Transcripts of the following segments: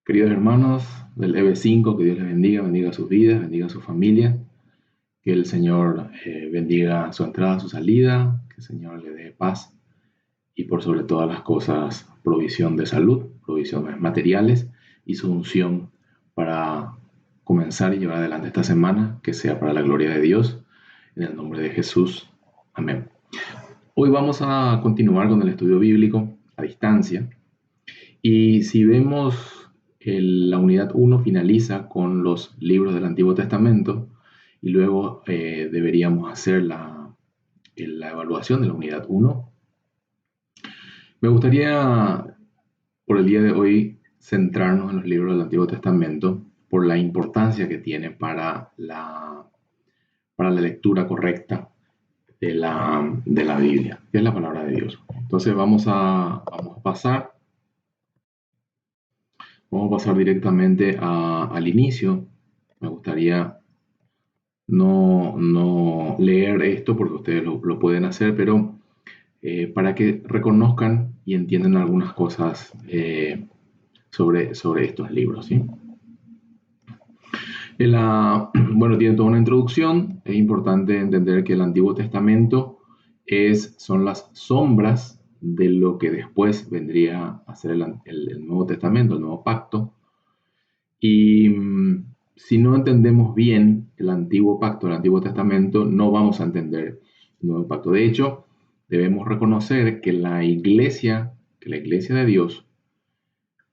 Queridos hermanos del EB5, que Dios les bendiga, bendiga sus vidas, bendiga su familia, que el Señor bendiga su entrada, su salida, que el Señor le dé paz y por sobre todas las cosas provisión de salud, provisiones materiales y su unción para comenzar y llevar adelante esta semana, que sea para la gloria de Dios, en el nombre de Jesús. Amén. Hoy vamos a continuar con el estudio bíblico a distancia. Y si vemos, la unidad 1 finaliza con los libros del Antiguo Testamento y luego deberíamos hacer la evaluación de la unidad 1. Me gustaría, por el día de hoy, centrarnos en los libros del Antiguo Testamento por la importancia que tiene para la lectura correcta de la Biblia, que es la palabra de Dios. Entonces vamos a pasar directamente al inicio. Me gustaría no leer esto porque ustedes lo pueden hacer, pero para que reconozcan y entiendan algunas cosas sobre estos libros, ¿sí? Bueno, tiene toda una introducción. Es importante entender que el Antiguo Testamento son las sombras de lo que después vendría a ser el Nuevo Testamento, el Nuevo Pacto. Y si no entendemos bien el Antiguo Pacto, el Antiguo Testamento, no vamos a entender el Nuevo Pacto. De hecho, debemos reconocer que la iglesia de Dios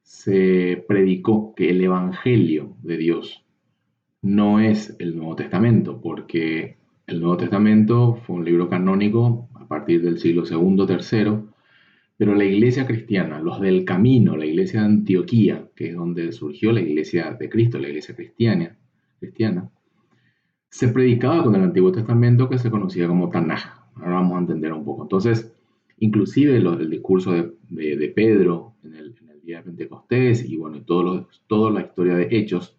se predicó que el Evangelio de Dios no es el Nuevo Testamento, porque el Nuevo Testamento fue un libro canónico a partir del siglo II, III, pero la iglesia cristiana, los del camino, la iglesia de Antioquía, que es donde surgió la iglesia de Cristo, la iglesia cristiana, se predicaba con el Antiguo Testamento, que se conocía como Tanaj. Ahora vamos a entender un poco. Entonces, inclusive el discurso de Pedro en el día de Pentecostés y bueno, toda la historia de Hechos,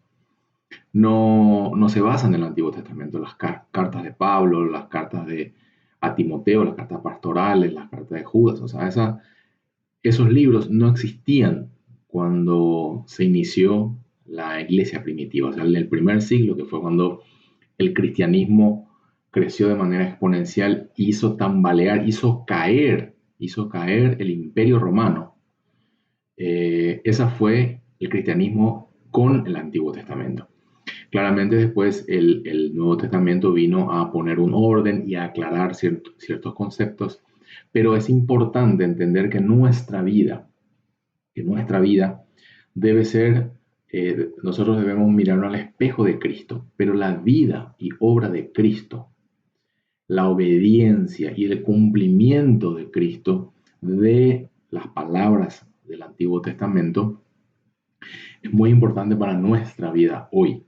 no se basan en el Antiguo Testamento. Las cartas de Pablo, las cartas a Timoteo, las cartas pastorales, las cartas de Judas, o sea, esos libros no existían cuando se inició la iglesia primitiva, o sea, en el primer siglo, que fue cuando el cristianismo creció de manera exponencial, hizo tambalear, hizo caer el imperio romano. Esa fue el cristianismo con el Antiguo Testamento. Claramente después el Nuevo Testamento vino a poner un orden y a aclarar ciertos conceptos, pero es importante entender que nuestra vida debe ser, nosotros debemos mirarnos al espejo de Cristo, pero la vida y obra de Cristo, la obediencia y el cumplimiento de Cristo de las palabras del Antiguo Testamento es muy importante para nuestra vida hoy.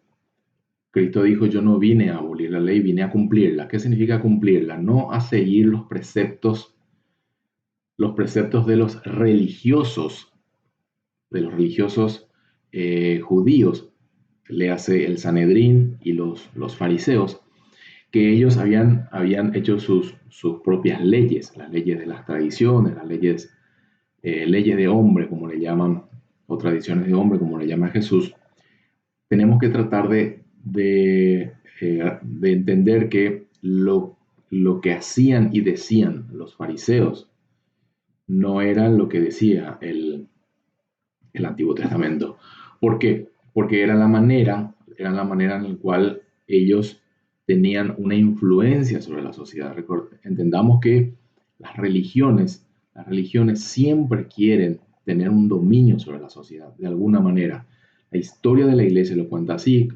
Cristo dijo, yo no vine a abolir la ley, vine a cumplirla. ¿Qué significa cumplirla? No a seguir los preceptos de los religiosos, judíos, le hace el Sanedrín y los fariseos, que ellos habían hecho sus propias leyes, las leyes de las tradiciones, las leyes de hombre, como le llaman, o tradiciones de hombre, como le llama Jesús. Tenemos que tratar de entender que lo que hacían y decían los fariseos no era lo que decía el Antiguo Testamento. ¿Por qué? Porque era la manera en la cual ellos tenían una influencia sobre la sociedad. Entendamos que las religiones siempre quieren tener un dominio sobre la sociedad, de alguna manera. La historia de la iglesia lo cuenta así,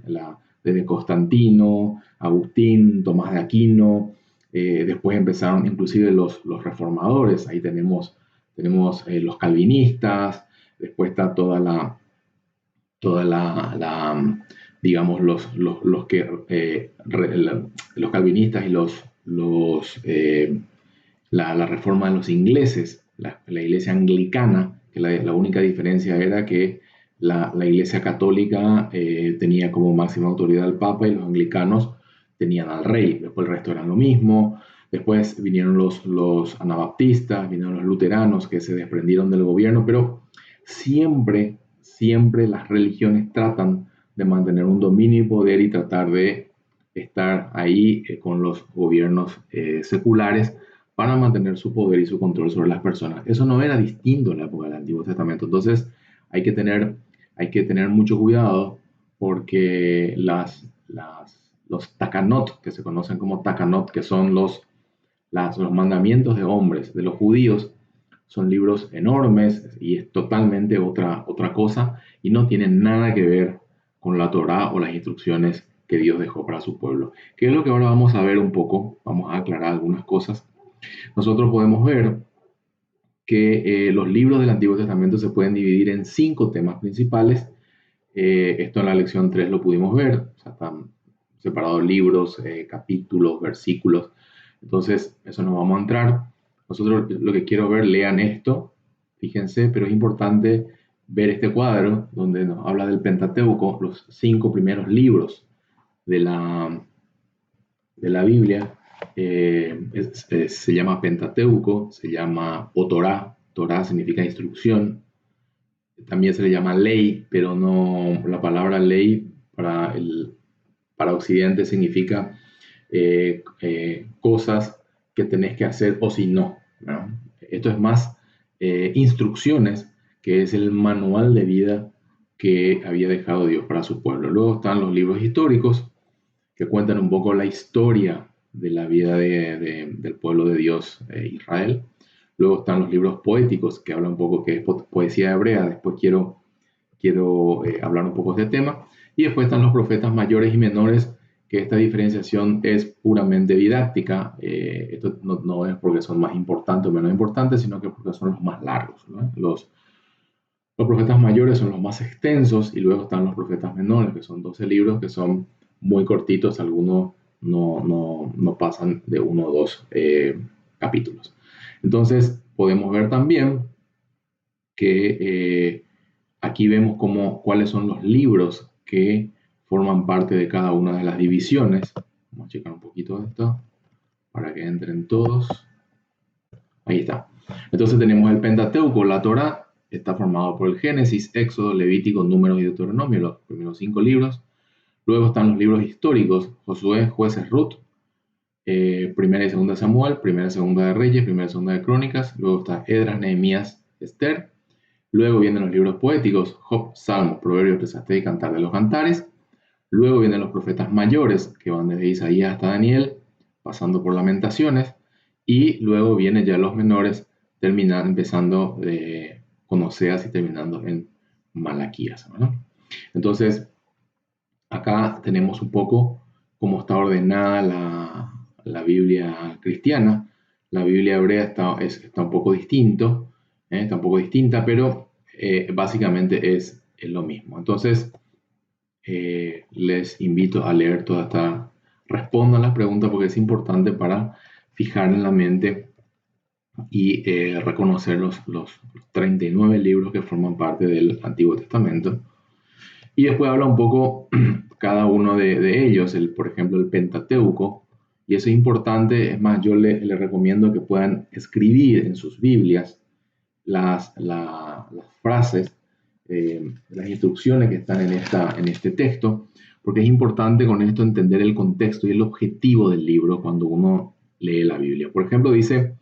desde Constantino, Agustín, Tomás de Aquino, después empezaron inclusive los reformadores, ahí tenemos los calvinistas, después está digamos, los calvinistas y la reforma de los ingleses, la iglesia anglicana, que la única diferencia era que la iglesia católica tenía como máxima autoridad al Papa y los anglicanos tenían al rey. Después el resto eran lo mismo. Después vinieron los anabaptistas, vinieron los luteranos que se desprendieron del gobierno, pero siempre siempre las religiones tratan de mantener un dominio y poder y tratar de estar ahí con los gobiernos seculares para mantener su poder y su control sobre las personas. Eso no era distinto en la época del Antiguo Testamento. Entonces hay que tener mucho cuidado porque los takanot, que se conocen como takanot, que son los mandamientos de hombres, de los judíos, son libros enormes y es totalmente otra cosa y no tienen nada que ver con la Torá o las instrucciones que Dios dejó para su pueblo. ¿Qué es lo que ahora vamos a ver un poco? Vamos a aclarar algunas cosas. Nosotros podemos ver que los libros del Antiguo Testamento se pueden dividir en 5 temas principales. Esto en la lección 3 lo pudimos ver, o sea, están separados libros, capítulos, versículos. Entonces, eso no vamos a entrar. Nosotros lo que quiero ver, lean esto, fíjense, pero es importante ver este cuadro donde nos habla del Pentateuco, los 5 primeros libros de la Biblia. Se llama Pentateuco, se llama o Torá. Torá significa instrucción. También se le llama ley, pero no la palabra ley para Occidente significa cosas que tenés que hacer o si no, ¿no? Esto es más instrucciones, que es el manual de vida que había dejado Dios para su pueblo. Luego están los libros históricos que cuentan un poco la historia de la vida del pueblo de Dios, Israel. Luego están los libros poéticos, que hablan un poco que es poesía hebrea. Después quiero hablar un poco de este tema. Y después están los profetas mayores y menores, que esta diferenciación es puramente didáctica. Esto no es porque son más importantes o menos importantes, sino que porque son los más largos, ¿no? Los profetas mayores son los más extensos y luego están los profetas menores, que son 12 libros que son muy cortitos, algunos no pasan de 1 o 2 capítulos. Entonces podemos ver también que aquí vemos cuáles son los libros que forman parte de cada una de las divisiones. Vamos a checar un poquito esto para que entren todos. Ahí está. Entonces tenemos el Pentateuco, la Torá, está formado por el Génesis, Éxodo, Levítico, Números y Deuteronomio, los primeros 5 libros. Luego están los libros históricos, Josué, Jueces, Ruth, Primera y Segunda de Samuel, Primera y Segunda de Reyes, Primera y Segunda de Crónicas. Luego está Esdras, Nehemías, Esther. Luego vienen los libros poéticos, Job, Salmos, Proverbios, Eclesiastés y Cantar de los Cantares. Luego vienen los profetas mayores, que van desde Isaías hasta Daniel, pasando por Lamentaciones. Y luego vienen ya los menores, empezando con Oseas y terminando en Malaquías, ¿no? Entonces, acá tenemos un poco cómo está ordenada la Biblia cristiana. La Biblia hebrea está un poco está un poco distinta, pero básicamente es lo mismo. Entonces, les invito a leer toda esta, respondan las preguntas porque es importante para fijar en la mente y reconocer los 39 libros que forman parte del Antiguo Testamento. Y después habla un poco cada uno de ellos, por ejemplo, el Pentateuco, y eso es importante. Es más, yo les recomiendo que puedan escribir en sus Biblias las frases, las instrucciones que están en este texto, porque es importante con esto entender el contexto y el objetivo del libro cuando uno lee la Biblia. Por ejemplo, dice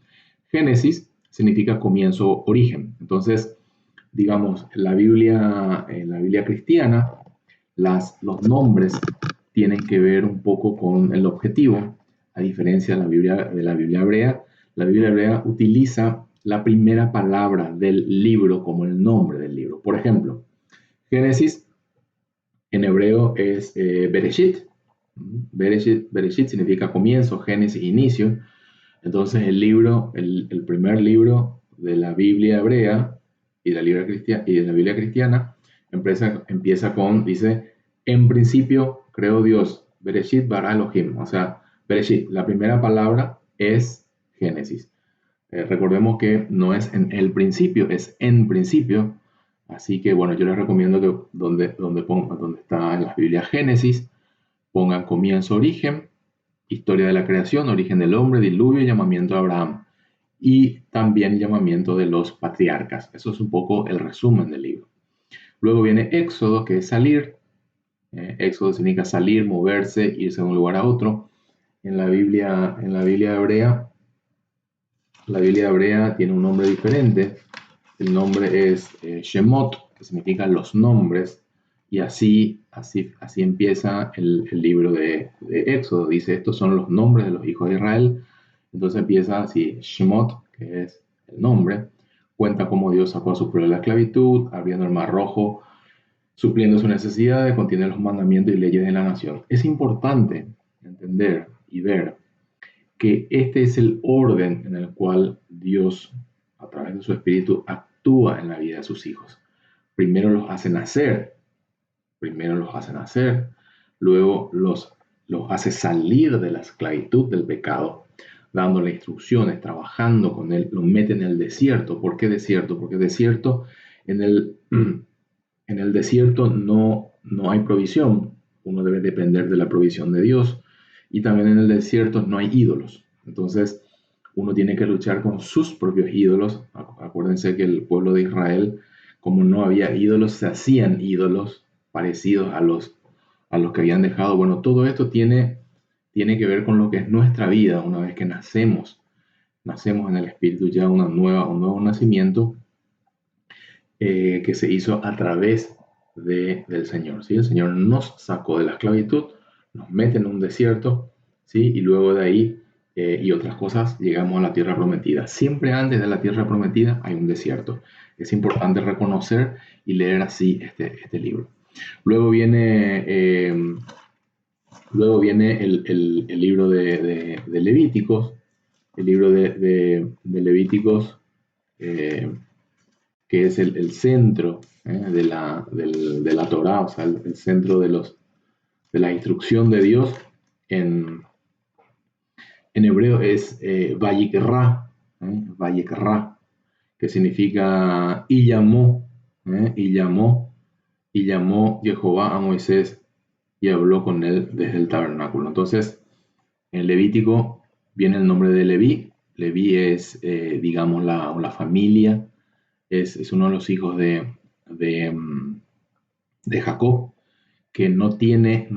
Génesis significa comienzo, origen. Entonces, digamos, en la Biblia cristiana, los nombres tienen que ver un poco con el objetivo, a diferencia de la Biblia hebrea. La Biblia hebrea utiliza la primera palabra del libro como el nombre del libro. Por ejemplo, Génesis en hebreo es Bereshit. Bereshit significa comienzo, Génesis, inicio. Entonces el primer libro de la Biblia hebrea y de la Biblia cristiana empieza dice, en principio creó Dios, Bereshit bara Elohim, o sea, Bereshit, la primera palabra es Génesis. Recordemos que no es en el principio, es en principio. Así que bueno, yo les recomiendo que donde está en las Biblias Génesis, pongan comienzo, origen, historia de la creación, origen del hombre, diluvio, llamamiento a Abraham y también llamamiento de los patriarcas. Eso es un poco el resumen del libro. Luego viene Éxodo, que es salir. Éxodo significa salir, moverse, irse de un lugar a otro. En la Biblia hebrea tiene un nombre diferente. El nombre es Shemot, que significa los nombres. Y así empieza el libro de Éxodo. Dice, estos son los nombres de los hijos de Israel. Entonces empieza así, Shemot, que es el nombre. Cuenta cómo Dios sacó a su pueblo de la esclavitud, abriendo el mar rojo, supliendo sus necesidades, contiene los mandamientos y leyes de la nación. Es importante entender y ver que este es el orden en el cual Dios, a través de su Espíritu, actúa en la vida de sus hijos. Primero los hace nacer, luego los hace salir de la esclavitud del pecado, dándole instrucciones, trabajando con él, lo mete en el desierto. ¿Por qué desierto? Porque desierto, en el desierto no hay provisión, uno debe depender de la provisión de Dios, y también en el desierto no hay ídolos. Entonces, uno tiene que luchar con sus propios ídolos. Acuérdense que el pueblo de Israel, como no había ídolos, se hacían ídolos parecidos a los que habían dejado. Bueno, todo esto tiene que ver con lo que es nuestra vida una vez que nacemos en el Espíritu, ya un nuevo nacimiento que se hizo a través del Señor. ¿Sí? El Señor nos sacó de la esclavitud, nos mete en un desierto, ¿sí? Y luego de ahí y otras cosas llegamos a la tierra prometida. Siempre antes de la tierra prometida hay un desierto. Es importante reconocer y leer así este libro. Luego viene el libro de Levíticos. El libro de Levíticos, que es el centro de la Torá, o sea, el centro de la instrucción de Dios. En hebreo es Vayikra, Vayikra, que significa y llamó Jehová a Moisés y habló con él desde el tabernáculo. Entonces, en Levítico viene el nombre de Leví. Leví es, digamos, la familia, es uno de los hijos de Jacob, que no tiene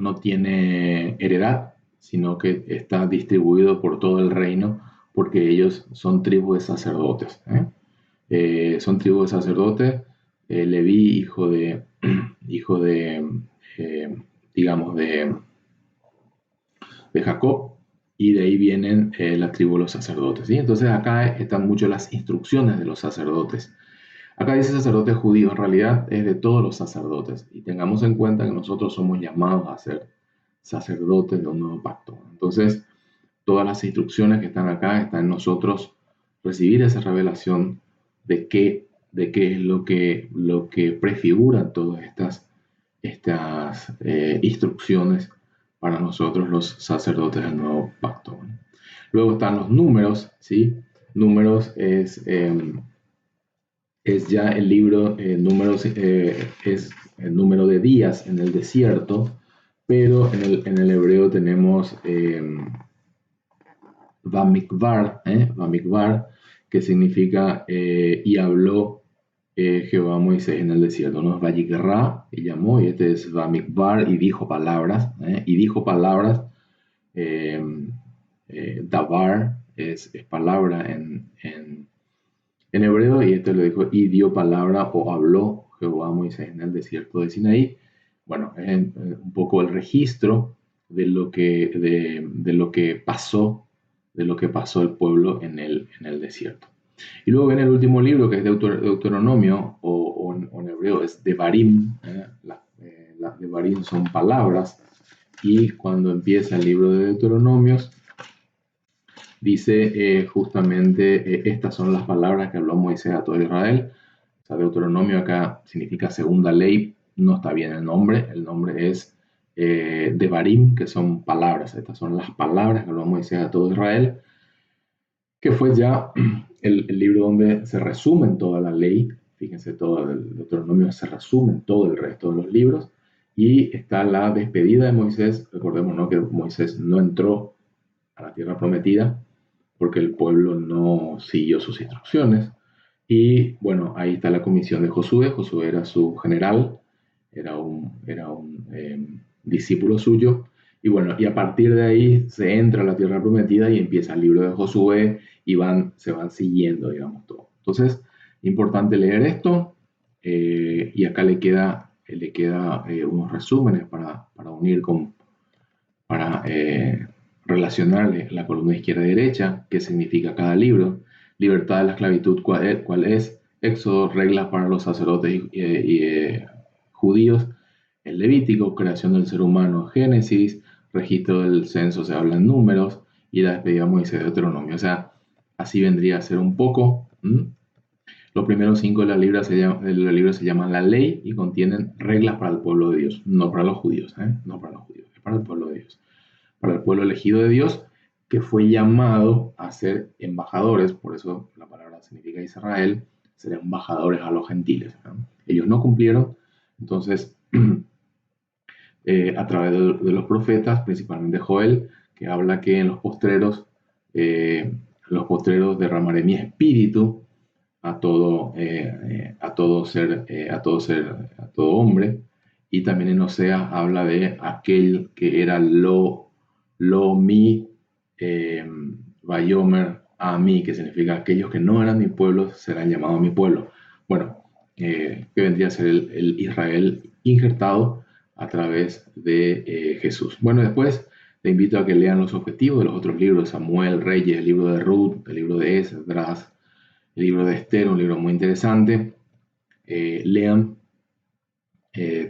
heredad, sino que está distribuido por todo el reino, porque ellos son tribus de sacerdotes. Son tribus de sacerdotes. Leví, hijo de eh, digamos, de Jacob, y de ahí vienen las tribus de los sacerdotes. ¿Sí? Entonces acá están mucho las instrucciones de los sacerdotes. Acá dice sacerdotes judíos, en realidad es de todos los sacerdotes. Y tengamos en cuenta que nosotros somos llamados a ser sacerdotes de un nuevo pacto. Entonces, todas las instrucciones que están acá están en nosotros recibir esa revelación de qué es lo que prefiguran todas estas instrucciones para nosotros los sacerdotes del nuevo pacto. Luego están los números, ¿sí? Números es ya el libro, números es el número de días en el desierto, pero en el hebreo tenemos Bamikvar, que significa y habló Jehová a Moisés en el desierto. No es Vayikra y llamó, y este es Bamikvar y dijo palabras, eh, Davar es palabra en hebreo, y esto lo dijo, y dio palabra o habló Jehová a Moisés en el desierto de Sinaí. Bueno, es un poco el registro de lo que pasó el pueblo en el desierto. Y luego viene el último libro, que es Deuteronomio, o en hebreo es Devarim. Las Devarim son palabras, y cuando empieza el libro de Deuteronomios, dice justamente, estas son las palabras que habló Moisés a todo Israel. O sea, Deuteronomio acá significa segunda ley, no está bien el nombre es Devarim, que son palabras. Estas son las palabras que habló Moisés a todo Israel, que fue ya el libro donde se resumen toda la ley. Fíjense, todo el Deuteronomio se resume en todo el resto de los libros, y está la despedida de Moisés. Recordemos, ¿no?, que Moisés no entró a la tierra prometida porque el pueblo no siguió sus instrucciones, Y bueno, ahí está la comisión de Josué. Josué era su general, era un discípulo suyo. Y bueno, y a partir de ahí se entra a la tierra prometida y empieza el libro de Josué y se van siguiendo, digamos, todo. Entonces, importante leer esto. Y acá le queda unos resúmenes para unir para relacionarle la columna izquierda y derecha, qué significa cada libro. Libertad de la esclavitud, cuál es. Éxodo, reglas para los sacerdotes judíos. El Levítico, creación del ser humano, Génesis, registro del censo, se habla en números, y la despedida de Moisés, de Deuteronomio. O sea, así vendría a ser un poco. Los primeros 5 de la Biblia se llaman la ley y contienen reglas para el pueblo de Dios, no para los judíos, no para los judíos, es para el pueblo de Dios, para el pueblo elegido de Dios, que fue llamado a ser embajadores, por eso la palabra significa Israel, ser embajadores a los gentiles, ¿no? Ellos no cumplieron, entonces a través de los profetas, principalmente Joel, que habla que en los postreros derramaré mi espíritu a todo hombre. Y también en Oseas habla de aquel que era mi, eh, Bayomer a mí, que significa aquellos que no eran mi pueblo serán llamados mi pueblo. Bueno, que vendría a ser el Israel injertado a través de Jesús. Bueno, después te invito a que lean los objetivos de los otros libros: Samuel, Reyes, el libro de Ruth, el libro de Esdras, el libro de Esther, un libro muy interesante. Lean,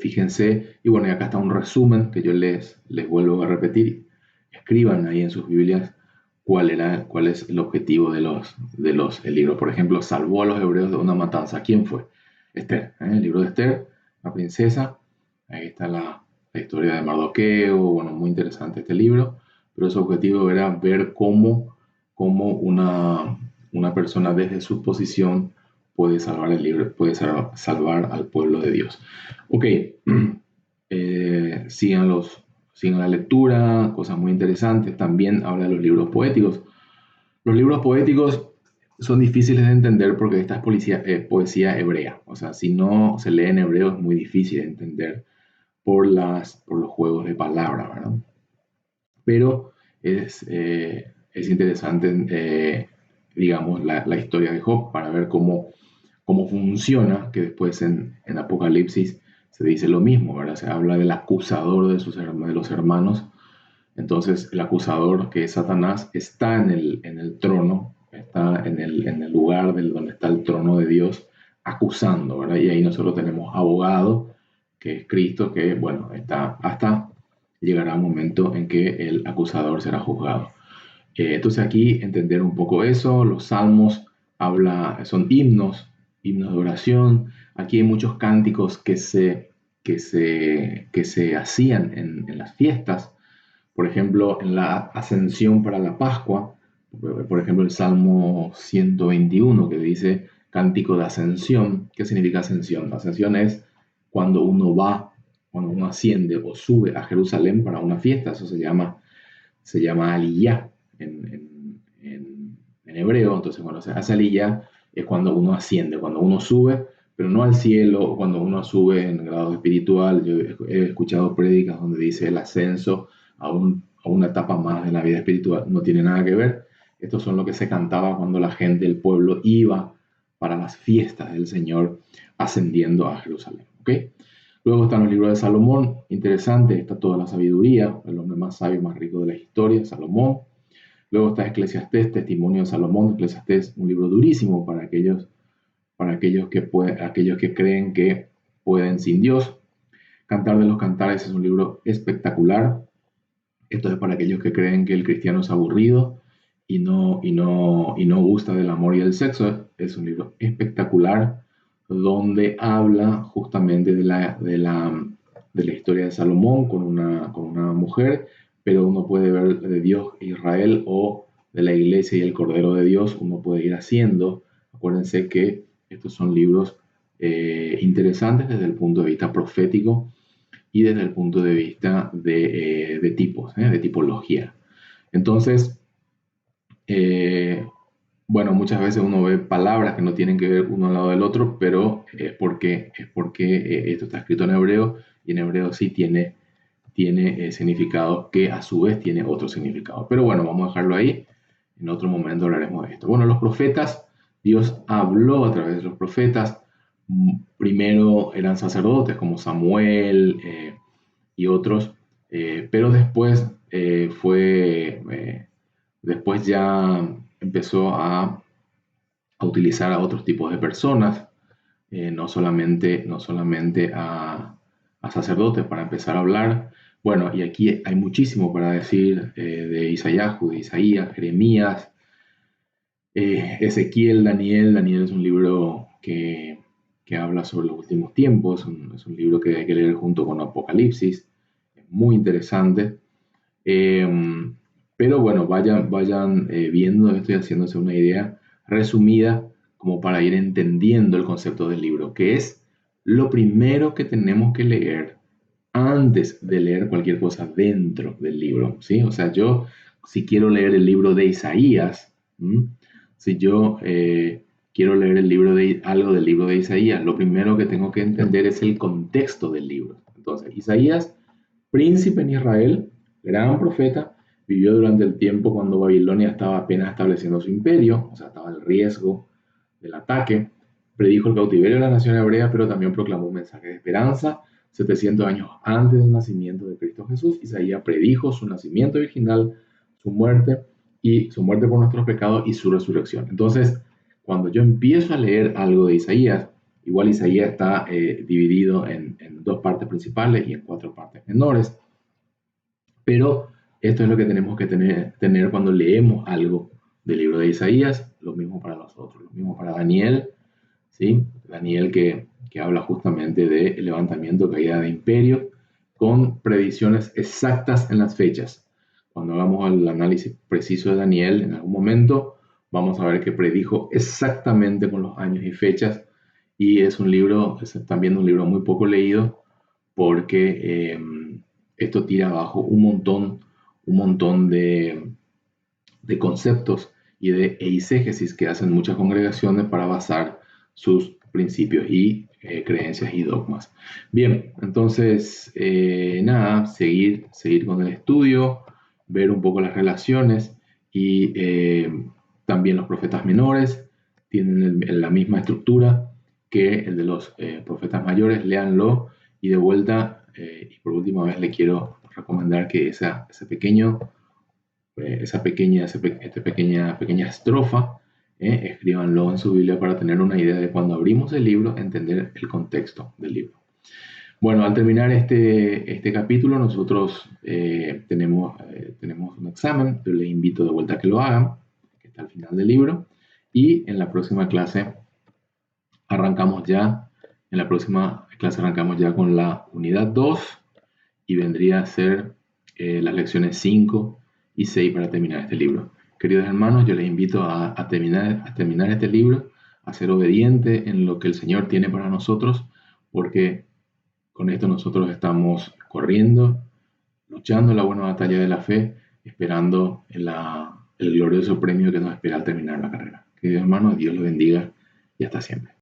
fíjense, y bueno, y acá está un resumen que yo les vuelvo a repetir. Escriban ahí en sus Biblias cuál es el objetivo del libro. Por ejemplo, salvó a los hebreos de una matanza. ¿Quién fue? Esther, el libro de Esther, la princesa. Ahí está la historia de Mardoqueo. Bueno, muy interesante este libro, pero su objetivo era ver cómo una persona desde su posición puede salvar el libro, puede salvar al pueblo de Dios. Ok, sigan la lectura, cosas muy interesantes. También habla de los libros poéticos. Los libros poéticos son difíciles de entender porque esta es poesía hebrea. O sea, si no se lee en hebreo es muy difícil de entender por los juegos de palabras, ¿verdad? Pero es interesante, digamos, la historia de Job para ver cómo funciona, que después en Apocalipsis se dice lo mismo, ¿verdad? Se habla del acusador de los hermanos. Entonces, el acusador, que es Satanás, está en el trono, está en el lugar donde está el trono de Dios, acusando, ¿verdad? Y ahí nosotros tenemos abogado, que es Cristo, que, bueno, está hasta llegará un momento en que el acusador será juzgado. Entonces aquí entender un poco eso. Los salmos son himnos de oración. Aquí hay muchos cánticos que se hacían en las fiestas. Por ejemplo, en la ascensión para la Pascua, por ejemplo, el Salmo 121 que dice cántico de ascensión. ¿Qué significa ascensión? Ascensión es cuando cuando uno asciende o sube a Jerusalén para una fiesta. Eso se llama aliyá en hebreo. Entonces, cuando se hace aliyá es cuando uno asciende, cuando uno sube, pero no al cielo, o cuando uno sube en grado espiritual. Yo he escuchado prédicas donde dice el ascenso a una etapa más de la vida espiritual. No tiene nada que ver. Estos son lo que se cantaba cuando la gente, el pueblo, iba para las fiestas del Señor ascendiendo a Jerusalén. ¿Ok? Luego están los libros de Salomón, interesante, está toda la sabiduría, el hombre más sabio, más rico de la historia, Salomón. Luego está Eclesiastés, Testimonio de Salomón. Eclesiastés, un libro durísimo para aquellos que creen que pueden sin Dios. Cantar de los Cantares es un libro espectacular. Esto es para aquellos que creen que el cristiano es aburrido y no gusta del amor y del sexo. Es un libro espectacular donde habla justamente de la historia de Salomón con una mujer, pero uno puede ver de Dios e Israel, o de la iglesia y el Cordero de Dios. Uno puede ir haciendo. Acuérdense que estos son libros interesantes desde el punto de vista profético y desde el punto de vista de tipos, de tipología. Entonces, eh, bueno, muchas veces uno ve palabras que no tienen que ver uno al lado del otro, pero es porque esto está escrito en hebreo y en hebreo sí tiene significado que a su vez tiene otro significado. Pero bueno, vamos a dejarlo ahí. En otro momento hablaremos de esto. Bueno, los profetas, Dios habló a través de los profetas. Primero eran sacerdotes como Samuel y otros, pero después ya empezó a utilizar a otros tipos de personas, no solamente a sacerdotes para empezar a hablar. Bueno, y aquí hay muchísimo para decir de Isaías, de Isaías, Jeremías, Ezequiel, Daniel. Daniel es un libro que habla sobre los últimos tiempos, es un libro que hay que leer junto con Apocalipsis, es muy interesante. Eh, pero bueno, vayan viendo esto y haciéndose una idea resumida como para ir entendiendo el concepto del libro, que es lo primero que tenemos que leer antes de leer cualquier cosa dentro del libro, ¿sí? O sea, yo, si quiero leer el libro de Isaías, ¿m? Si yo quiero leer algo del libro de Isaías, lo primero que tengo que entender es el contexto del libro. Entonces, Isaías, príncipe en Israel, gran profeta, vivió durante el tiempo cuando Babilonia estaba apenas estableciendo su imperio, o sea, estaba el riesgo del ataque. Predijo el cautiverio de la nación hebrea, pero también proclamó un mensaje de esperanza. 700 años antes del nacimiento de Cristo Jesús, Isaías predijo su nacimiento virginal, su muerte por nuestros pecados y su resurrección. Entonces, cuando yo empiezo a leer algo de Isaías, igual Isaías está dividido en dos partes principales y en cuatro partes menores, pero esto es lo que tenemos que tener cuando leemos algo del libro de Isaías, lo mismo para nosotros, lo mismo para Daniel, ¿sí? Daniel que habla justamente del levantamiento, caída de imperio, con predicciones exactas en las fechas. Cuando hagamos el análisis preciso de Daniel, en algún momento vamos a ver que predijo exactamente con los años y fechas, y es también un libro muy poco leído, porque esto tira abajo un montón de conceptos y de eisegesis que hacen muchas congregaciones para basar sus principios y creencias y dogmas. Bien, entonces, nada, seguir con el estudio, ver un poco las relaciones y también los profetas menores tienen la misma estructura que el de los profetas mayores. Léanlo y de vuelta, y por última vez le quiero recomendar que esta pequeña estrofa, escríbanlo en su Biblia para tener una idea de cuando abrimos el libro, entender el contexto del libro. Bueno, al terminar este capítulo, nosotros tenemos un examen. Yo les invito de vuelta a que lo hagan, que está al final del libro. Y arrancamos ya, en la próxima clase arrancamos ya con la unidad 2 y vendría a ser las lecciones 5 y 6 para terminar este libro. Queridos hermanos, yo les invito a terminar este libro, a ser obediente en lo que el Señor tiene para nosotros, porque con esto nosotros estamos corriendo, luchando la buena batalla de la fe, esperando el glorioso premio que nos espera al terminar la carrera. Queridos hermanos, Dios los bendiga y hasta siempre.